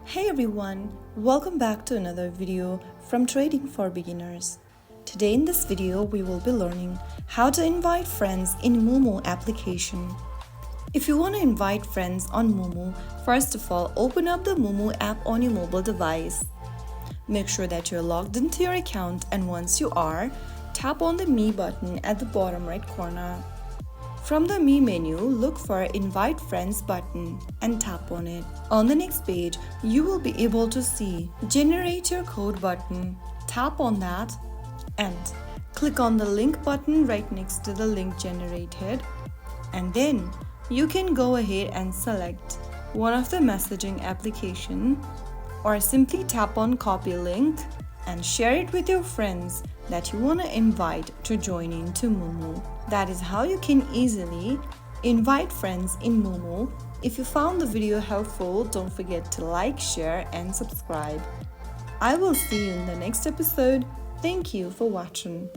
Hey everyone, welcome back to another video from Trading for Beginners. Today in this video we will be learning how to invite friends in Moomoo application. If you want to invite friends on Moomoo, first of all open up the Moomoo app on your mobile device. Make sure that you're logged into your account, and once you are, tap on the Me button at the bottom right corner. From the Me menu, look for Invite Friends button and tap on it. On the next page, you will be able to see Generate Your Code button. Tap on that and click on the Link button right next to the link generated. And then you can go ahead and select one of the messaging application, or simply tap on Copy Link and share it with your friends that you want to invite to join into Moomoo. That is how you can easily invite friends in Moomoo. If you found the video helpful, don't forget to like, share and subscribe. I will see you in the next episode. Thank you for watching.